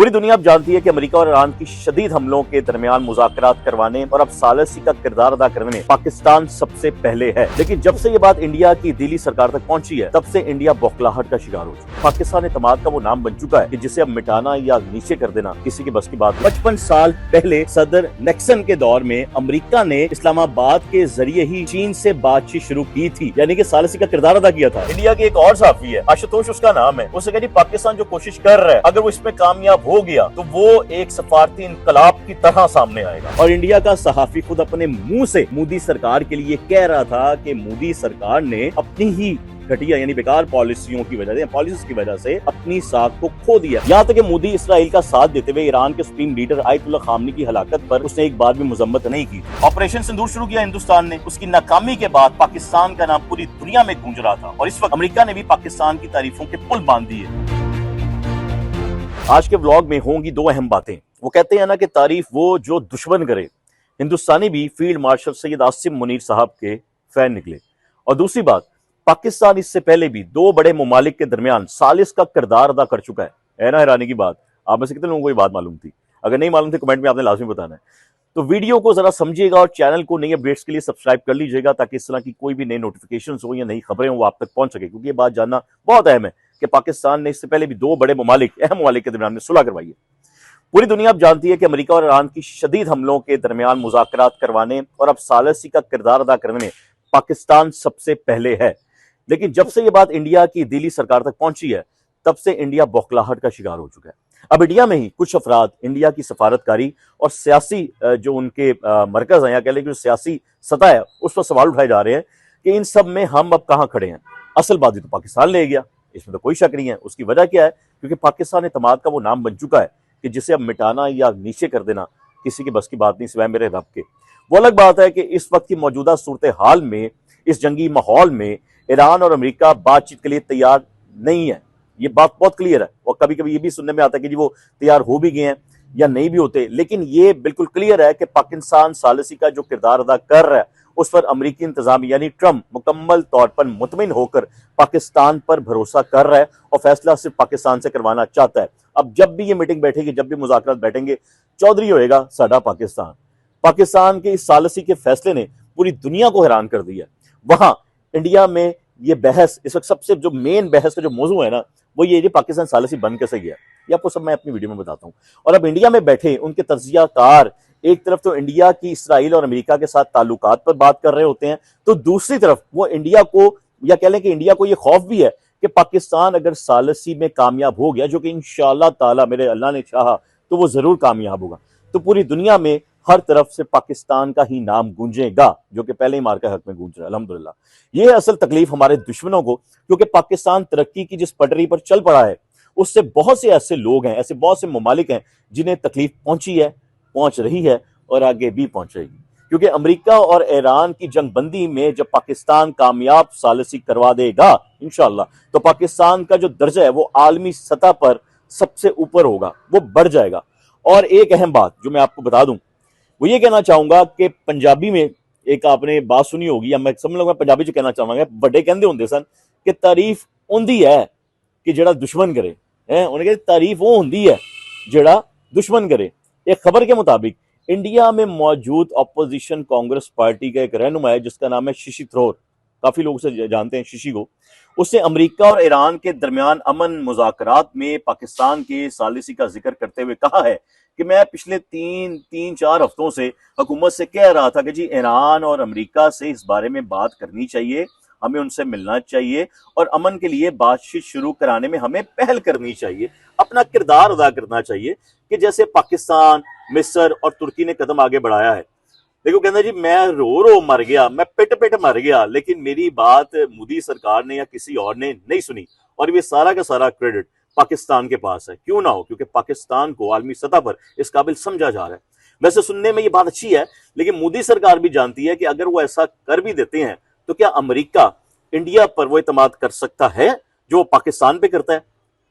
पूरी दुनिया अब जानती है कि अमेरिका और ईरान की शदीद हमलों के दरमियान मुज़ाकरात करवाने और अब सालसी का किरदार अदा करने में पाकिस्तान सबसे पहले है। लेकिन जब से ये बात इंडिया की दिल्ली सरकार तक पहुंची है, तब से इंडिया बौखलाहट का शिकार हो चुका है। पाकिस्तान एतमाद का वो नाम बन चुका है कि जिसे अब मिटाना या नीचे कर देना किसी की बस की बात। 55 साल पहले सदर निक्सन के दौर में अमेरिका ने इस्लामाबाद के जरिए ही चीन से बातचीत शुरू की थी, यानी कि सालसी का किरदार अदा किया था। इंडिया के एक और सहाफी है, आशुतोष उसका नाम है, उसने कहा पाकिस्तान जो कोशिश कर रहा है, अगर वो इसमें कामयाब हो गया तो वो एक सफारती इनकलाब की तरह सामने आएगा। और इंडिया का सहाफी खुद अपने मुंह से मोदी सरकार के लिए कह रहा था कि मोदी सरकार ने अपनी ही घटिया यानी बेकार पॉलिसियों की वजह से अपनी साख को खो दिया। यहाँ तक कि मोदी इसराइल का साथ देते हुए ईरान के सुप्रीम लीडर आयतुल्लाह खामनी की हलाकत पर उसने एक बार भी मजम्मत नहीं की। ऑपरेशन सिंदूर शुरू किया हिंदुस्तान ने, उसकी नाकामी के बाद पाकिस्तान का नाम पूरी दुनिया में गूंज रहा था और इस वक्त अमेरिका ने भी पाकिस्तान की तारीफों के पुल बांध दिए। आज के व्लॉग में होंगी दो अहम बातें। वो कहते हैं ना कि तारीफ वो जो दुश्मन करे। हिंदुस्तानी भी फील्ड मार्शल सैयद आसिम मुनीर साहब के फैन निकले। और दूसरी बात, पाकिस्तान इससे पहले भी दो बड़े मुमालिक के दरमियान सालिस का किरदार अदा कर चुका है ना हैरानी की बात। आप में से कितने लोगों को ये बात मालूम थी? अगर नहीं मालूम थी कमेंट में आपने लाजमी बताना है। तो वीडियो को जरा समझिएगा और चैनल को नई अपडेट्स के लिए सब्सक्राइब कर लीजिएगा ताकि इस तरह की कोई भी नई नोटिफिकेशन हो या नई खबरें हो वो आप तक पहुंच सके, क्योंकि ये बात जानना बहुत अहम है कि पाकिस्तान ने इससे पहले भी दो बड़े अहम ममालिक के दरमियान में सुलह करवाई है। पूरी दुनिया अब जानती है कि अमेरिका और ईरान की शदीद हमलों के दरमियान मुज़ाकरात करवाने और अब सालसी का किरदार अदा करने में पाकिस्तान सबसे पहले है। लेकिन जब से ये बात इंडिया की दिल्ली सरकार तक पहुंची है, तब से इंडिया बौखलाहट का शिकार हो चुका है। अब इंडिया में ही कुछ अफराद इंडिया की सफारतकारी और सियासी जो उनके मरकज हैं या कह लें जो सियासी सतह है उस पर सवाल उठाए जा रहे हैं कि इन सब में हम अब कहाँ खड़े हैं। असल बात तो पाकिस्तान ले गया, इसमें तो कोई शक नहीं है। उसकी वजह क्या है? क्योंकि पाकिस्तान एतमाद का वो नाम बन चुका है कि जिसे अब मिटाना या नीचे कर देना किसी की बस की बात नहीं सिवाय मेरे रब के। वो अलग बात है कि इस वक्त की मौजूदा सूरत हाल में, इस जंगी माहौल में ईरान और अमेरिका बातचीत के लिए तैयार नहीं है। ये बात बहुत क्लियर है। और कभी कभी ये भी सुनने में आता है कि जी वो तैयार हो भी गए हैं या नहीं भी होते, लेकिन ये बिल्कुल क्लियर है कि पाकिस्तान सालसी का जो किरदार अदा कर रहा है उस पर अमेरिकी इंतजाम यानी ट्रंप मुकम्मल तौर पर मुतमिन होकर पाकिस्तान पर भरोसा कर रहा है और फैसला सिर्फ पाकिस्तान से करवाना चाहता है। अब जब भी ये मीटिंग बैठेगी, जब भी मुज़ाकरात बैठेंगे, चौधरी होएगा साडा पाकिस्तान। पाकिस्तान के इस सालसी के फैसले ने पूरी दुनिया को हैरान कर दिया। वहां इंडिया में ये बहस इस वक्त सबसे जो मेन बहस का जो मौजू है ना, वो ये पाकिस्तान सालसी बन कैसे गया, ये आपको सब मैं अपनी वीडियो में बताता हूं। और अब इंडिया में बैठे उनके तज्जियाकार एक तरफ तो इंडिया की इसराइल और अमेरिका के साथ ताल्लुकात पर बात कर रहे होते हैं, तो दूसरी तरफ वो इंडिया को या कह लें कि इंडिया को ये खौफ भी है कि पाकिस्तान अगर सालसी में कामयाब हो गया, जो कि इंशाअल्लाह ताला मेरे अल्लाह ने चाहा तो वो जरूर कामयाब होगा, तो पूरी दुनिया में हर तरफ से पाकिस्तान का ही नाम गूंजेगा, जो कि पहले ही मार के हक में गूंज रहा है अल्हम्दुलिल्लाह। ये असल तकलीफ हमारे दुश्मनों को, क्योंकि पाकिस्तान तरक्की की जिस पटरी पर चल पड़ा है उससे बहुत से ऐसे लोग हैं, ऐसे बहुत से ममालिक हैं जिन्हें तकलीफ पहुंची है, पहुंच रही है और आगे भी पहुंचेगी। क्योंकि अमेरिका और ईरान की जंगबंदी में जब पाकिस्तान कामयाब सालसी करवा देगा इंशाअल्लाह, तो पाकिस्तान का जो दर्जा है वो आलमी सतह पर सबसे ऊपर होगा, वो बढ़ जाएगा। और एक अहम बात जो मैं आपको बता दूं वो ये कहना चाहूंगा कि पंजाबी में एक आपने बात सुनी होगी, या मैं समझ लूंगा पंजाबी जो कहना चाहूंगा, बड़े कहते होंगे सन कि तारीफ उंदी है कि जेड़ा दुश्मन करे है, उन्हें कहते तारीफ वो होंदी है जेड़ा दुश्मन करे। एक खबर के मुताबिक इंडिया में मौजूद अपोजिशन कांग्रेस पार्टी का एक रहनुमा है जिसका नाम है शशि थरूर, काफी लोग उसे जानते हैं शशि को। उसने अमेरिका और ईरान के दरमियान अमन मुज़ाकरात में पाकिस्तान के सालिसी का जिक्र करते हुए कहा है कि मैं पिछले तीन चार हफ्तों से हुकूमत से कह रहा था कि जी ईरान और अमेरिका से इस बारे में बात करनी चाहिए, हमें उनसे मिलना चाहिए और अमन के लिए बातचीत शुरू कराने में हमें पहल करनी चाहिए, अपना किरदार अदा करना चाहिए कि जैसे पाकिस्तान, मिस्र और तुर्की ने कदम आगे बढ़ाया है। देखो कहना जी मैं रो मर गया, मैं पिट मर गया, लेकिन मेरी बात मोदी सरकार ने या किसी और ने नहीं सुनी और ये सारा का सारा क्रेडिट पाकिस्तान के पास है। क्यों ना हो, क्योंकि पाकिस्तान को आलमी सतह पर इस काबिल समझा जा रहा है। वैसे सुनने में ये बात अच्छी है, लेकिन मोदी सरकार भी जानती है कि अगर वो ऐसा कर भी देते हैं तो क्या अमेरिका इंडिया पर वो इतमाद कर सकता है जो पाकिस्तान पे करता है?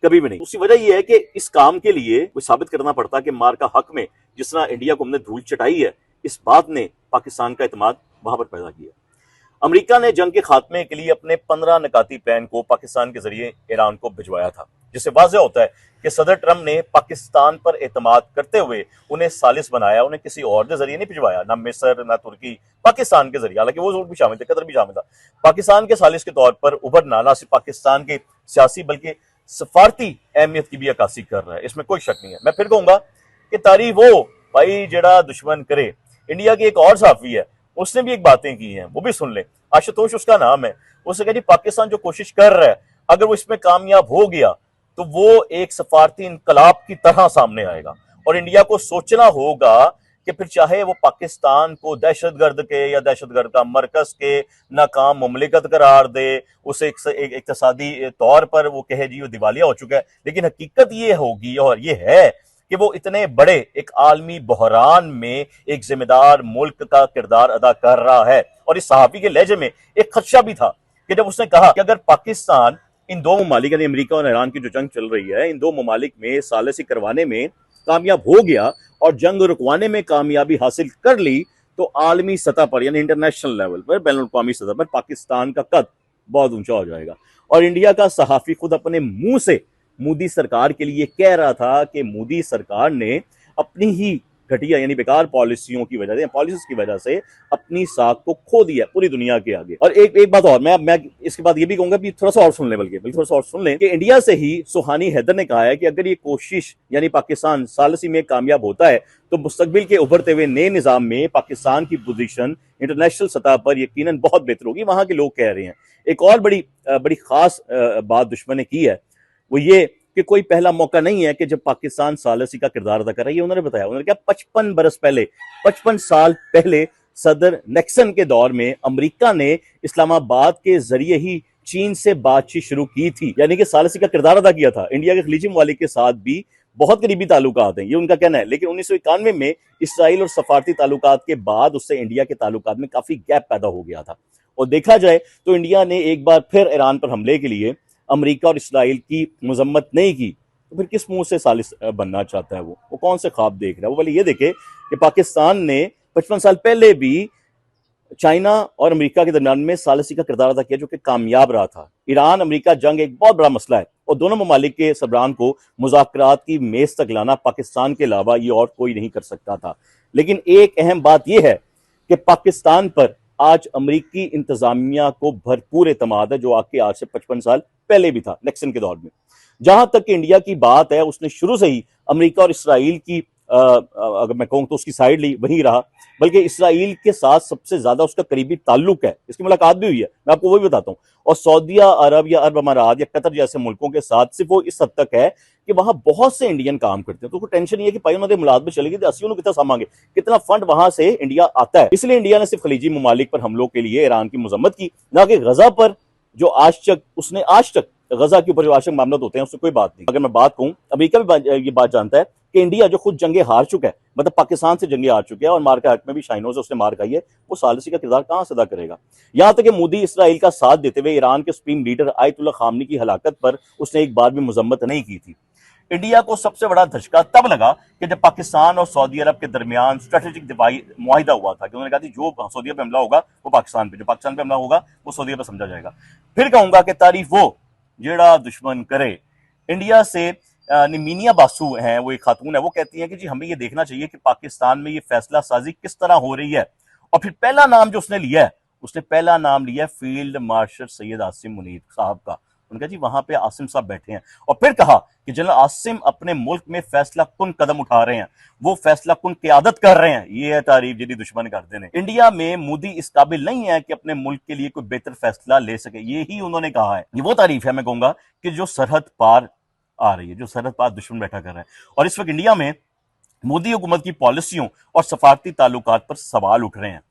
कभी भी नहीं। उसकी वजह यह है कि इस काम के लिए वो साबित करना पड़ता है कि मार का हक में जिस तरह इंडिया को हमने धूल चटाई है, इस बात ने पाकिस्तान का इतमाद वहां पर पैदा किया। अमेरिका ने जंग के खात्मे के लिए अपने 15 नकाती प्लान को पाकिस्तान के जरिए ईरान को भिजवाया था, जिससे वाज़ेह होता है कि सदर ट्रंप ने पाकिस्तान पर एतमाद करते हुए उन्हें सालिस बनाया, उन्हें किसी और के जरिए नहीं भिजवाया, ना मिस्र ना तुर्की, पाकिस्तान के जरिए। हालांकि वो भी शामिल थे, कतर भी शामिल था। पाकिस्तान के सालिस के तौर पर उभरना ना सिर्फ पाकिस्तान के सियासी बल्कि सफारती अहमियत की भी अक्कासी कर रहा है, इसमें कोई शक नहीं है। मैं फिर कहूंगा कि तारीफ वो भाई जड़ा दुश्मन करे। इंडिया की एक और सहाफी है, उसने भी एक बातें की हैं, वो भी सुन ले। आशुतोष उसका नाम है। उसने कहा जी पाकिस्तान जो कोशिश कर रहा है, अगर वो इसमें कामयाब हो गया तो वो एक सफारती इनकलाब की तरह सामने आएगा और इंडिया को सोचना होगा कि फिर चाहे वो पाकिस्तान को दहशतगर्द के या दहशतगर्द का मरकज के नाकाम मुमलिकत करार दे, उसे एक इक्तसादी तौर पर वो कहे जी वो दिवालिया हो चुका है, लेकिन हकीकत ये होगी और ये है कि वो इतने बड़े एक आलमी बहरान में एक जिम्मेदार मुल्क का किरदार अदा कर रहा है। और इस सहाफी के लहजे में एक खदशा भी था कि जब उसने कहा कि अगर पाकिस्तान इन दो ममालिक यानी अमेरिका और ईरान की जो जंग चल रही है, इन दो ममालिक में सालिसी करवाने में कामयाब हो गया और जंग रुकवाने में कामयाबी हासिल कर ली, तो आलमी सतह पर यानी इंटरनेशनल लेवल पर, बैनुल अक़वामी सतह पर पाकिस्तान का कद बहुत ऊंचा हो जाएगा। और इंडिया का सहाफी खुद अपने मुंह से मोदी सरकार के लिए कह रहा था कि मोदी सरकार ने अपनी ही घटिया यानी बेकार पॉलिसियों की वजह से, पॉलिसीज की वजह से अपनी साख को खो दिया पूरी दुनिया के आगे। और एक बात और मैं इसके बाद ये भी कहूंगा कि थोड़ा सा और सुन ले, बल्कि थोड़ा सा और सुन लें कि इंडिया से ही सुहानी हैदर ने कहा है कि अगर ये कोशिश यानी पाकिस्तान सालिसी में कामयाब होता है तो मुस्तकबिल के उभरते हुए नए निजाम में पाकिस्तान की पोजीशन इंटरनेशनल सतह पर यकीनन बहुत बेहतर होगी, वहां के लोग कह रहे हैं। एक और बड़ी खास बात दुश्मन ने की है, वो ये कि कोई पहला मौका नहीं है कि जब पाकिस्तान सालिसी का किरदार अदा कर रहा है। ये उन्होंने बताया, उन्होंने कहा 55 बरस पहले, 55 साल पहले सदर निक्सन के दौर में अमेरिका ने इस्लामाबाद के जरिए ही चीन से बातचीत शुरू की थी, यानी कि सालिसी का किरदार अदा किया था। इंडिया के खलीजी ममालिक के साथ भी बहुत करीबी ताल्लुकात हैं, ये उनका कहना है। लेकिन 1991 में इसराइल और सफारती ताल्लुकात के बाद उससे इंडिया के ताल्लुकात में काफी गैप पैदा हो गया था। और देखा जाए तो इंडिया ने एक बार फिर ईरान पर हमले के लिए अमेरिका और इसराइल की मजम्मत नहीं की, तो फिर किस मुंह से सालिस बनना चाहता है? वो कौन से ख्वाब देख रहा है? वो पहले ये देखे कि पाकिस्तान ने 55 साल पहले भी चाइना और अमेरिका के दरमियान में सालिसी का किरदार अदा किया, जो कि कामयाब रहा था। ईरान अमेरिका जंग एक बहुत बड़ा मसला है और दोनों ममालिक के सरबराहान को मुज़ाकरात की मेज तक लाना पाकिस्तान के अलावा ये और कोई नहीं कर सकता था। लेकिन एक अहम बात यह है कि पाकिस्तान पर आज अमेरिकी इंतजामिया को भरपूर एतमाद है, जो आज से 55 साल पहले भी था निक्सन के दौर में। जहां तक कि इंडिया की बात है, उसने शुरू से ही अमेरिका और इसराइल की अगर मैं कहूं तो उसकी साइड ली, वहीं रहा। बल्कि इसराइल के साथ सबसे ज्यादा उसका करीबी ताल्लुक है, इसकी मुलाकात भी हुई है, मैं आपको वही बताता हूं। और सऊदिया अरब या अरब अमारात या कतर जैसे मुल्कों के साथ सिर्फ वो इस हद तक है कि वहां बहुत से इंडियन काम करते हैं, तो कोई टेंशन नहीं है कि भाई उन्होंने मुलाकात में चलेगी तो कितना सामांगे, कितना फंड वहां से इंडिया आता है। इसलिए इंडिया ने सिर्फ खलीजी ममालिक पर हमलों के लिए ईरान की मजम्मत की, ना कि गजा पर, जो आज तक गजा के ऊपर जो आशंक मामला होते हैं उससे कोई बात नहीं। अगर मैं बात कहूं, अमेरिका भी ये बात जानता है कि इंडिया जो खुद जंगे हार चुका है, मतलब पाकिस्तान से जंगे हार चुके हैं और मार का हक में भी शाइनों से उसने मार खाई है, वो सालिसी का किरदार कहां से अदा करेगा? यहां तक कि मोदी इसराइल का साथ देते हुए ईरान के सुप्रीम लीडर आयतुल्लाह खामनी की हलाकत पर उसने एक बार भी मजम्मत नहीं की थी। इंडिया को सबसे बड़ा धचका तब लगा कि जब पाकिस्तान और सऊदी अरब के दरमियान स्ट्रेटेजिक दिफाई मुआहिदा हुआ था कि उन्होंने कहा जो सऊदी अरब पे हमला होगा वो पाकिस्तान पे, जो पाकिस्तान पे हमला होगा वो सऊदी अरब पे समझा जाएगा। फिर कहूंगा कि तारीफ वो जेड़ा दुश्मन करे। इंडिया से निमीनिया बासु हैं, वो एक खातून है, वो कहती हैं कि जी हमें ये देखना चाहिए कि पाकिस्तान में ये फैसला साजी किस तरह हो रही है। और फिर पहला नाम जो उसने लिया है, उसने पहला नाम लिया है फील्ड मार्शल सैयद आसिम मुनीर साहब का। उनका जी वहां पे आसिम साहब बैठे हैं, और फिर कहा कि जनरल आसिम अपने मुल्क में फैसला कुन कदम उठा रहे हैं, वो फैसला कुन क़यादत कर रहे हैं। ये है तारीफ जिन्हें दुश्मन करते हैं। इंडिया में मोदी इस काबिल नहीं है कि अपने मुल्क के लिए कोई बेहतर फैसला ले सके, ये ही उन्होंने कहा है। ये वो तारीफ है मैं कहूंगा कि जो सरहद पार आ रही है, जो सरहद पार दुश्मन बैठा कर रहे हैं। और इस वक्त इंडिया में मोदी हुकूमत की पॉलिसियों और सफारती ताल्लुकात पर सवाल उठ रहे हैं।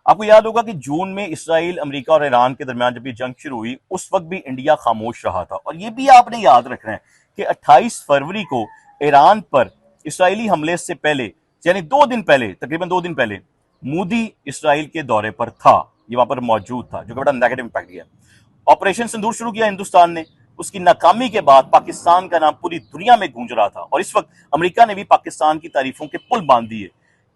आपको याद होगा कि जून में इसराइल, अमेरिका और ईरान के दरमियान जब ये जंग शुरू हुई, उस वक्त भी इंडिया खामोश रहा था। और ये भी आपने याद रखना है कि 28 फरवरी को ईरान पर इसराइली हमले से पहले, यानी 2 दिन पहले, तकरीबन 2 दिन पहले, मोदी इसराइल के दौरे पर था, ये वहां पर मौजूद था, जो कि बड़ा नेगेटिव इंपैक्ट दिया। ऑपरेशन सिंदूर शुरू किया हिंदुस्तान ने, उसकी नाकामी के बाद पाकिस्तान का नाम पूरी दुनिया में गूंज रहा था। और इस वक्त अमेरिका ने भी पाकिस्तान की तारीफों के पुल बांध दिए।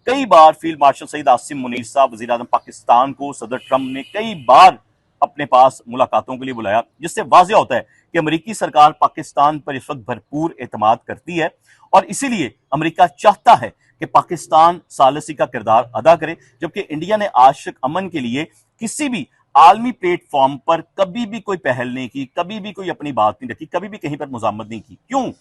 कई बार फील्ड मार्शल सईद आसिम मुनीर साहब वजीर आजम पाकिस्तान को सदर ट्रंप ने कई बार अपने पास मुलाकातों के लिए बुलाया, जिससे वाज़ेह होता है कि अमेरिकी सरकार पाकिस्तान पर इस वक्त भरपूर एतमाद करती है और इसीलिए अमेरिका चाहता है कि पाकिस्तान सालसी का किरदार अदा करे, जबकि इंडिया ने आशिक अमन के लिए किसी भी आलमी प्लेटफॉर्म पर कभी भी कोई पहल नहीं की, कभी भी कोई अपनी बात नहीं रखी, कभी भी कहीं पर मुजामत नहीं की। क्यों?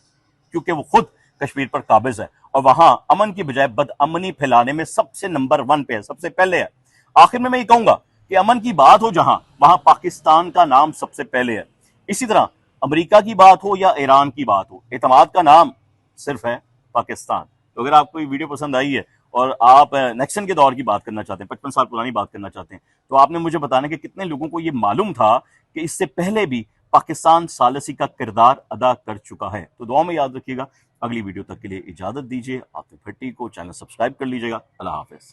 क्योंकि वो खुद कश्मीर पर काबिज है और वहां अमन की बजाय बदअमनी फैलाने में सबसे नंबर 1 पे है, सबसे पहले है। आखिर में मैं ये कहूंगा कि अमन की बात हो जहां, वहां पाकिस्तान का नाम सबसे पहले है। इसी तरह अमेरिका की बात हो या ईरान की बात हो, एतमाद का नाम सिर्फ है पाकिस्तान। तो अगर आपको ये वीडियो पसंद आई है और आप नेक्सन के दौर की बात करना चाहते हैं, 55 साल पुरानी बात करना चाहते हैं, तो आपने मुझे बताना कि कितने लोगों को ये मालूम था कि इससे पहले भी पाकिस्तान सालसी का किरदार अदा कर चुका है। तो दुआ में याद रखिएगा। अगली वीडियो तक के लिए इजाजत दीजिए। आतिफ भट्टी को चैनल सब्सक्राइब कर लीजिएगा। अल्लाह हाफिज।